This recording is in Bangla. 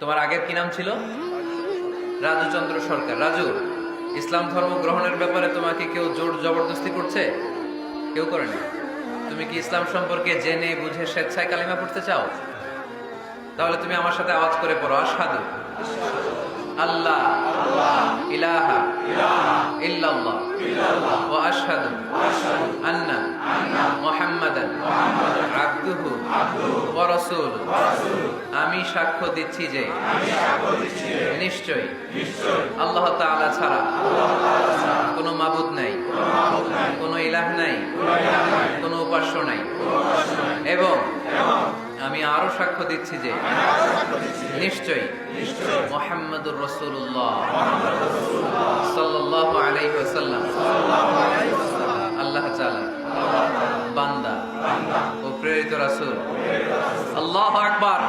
তোমার আগের কি নাম ছিল? রাজু চন্দ্র সরকার। রাজু, ইসলাম ধর্ম গ্রহণের ব্যাপারে তোমাকে কেউ জোর জবরদস্তি করছে? কেউ করেনি। তুমি কি ইসলাম সম্পর্কে জেনে বুঝে স্বেচ্ছায় কালিমা পড়তে চাও? তাহলে তুমি আমার সাথে আওয়াজ করে পড়ো, আশহাদু আল্লাহ ইলাহা ইল্লাল্লাহ ওয়া আশহাদু আন্না মুহাম্মাদান আবদুহু ওয়া রাসূলুহু। আমি সাক্ষ্য দিচ্ছি যে নিশ্চয়ই আল্লাহ তাআলা ছাড়া কোনো মাবুদ নাই, কোনো ইলাহ নাই, কোনো উপাস্য নাই, এবং আমি আরো সাক্ষ্য দিচ্ছি যে নিশ্চয়ই মুহাম্মাদুর রাসূলুল্লাহ সাল্লাল্লাহু আলাইহি ওয়াসাল্লাম আল্লাহ তাআলা বান্দা ও প্রেরিত রাসূল। আল্লাহু আকবার।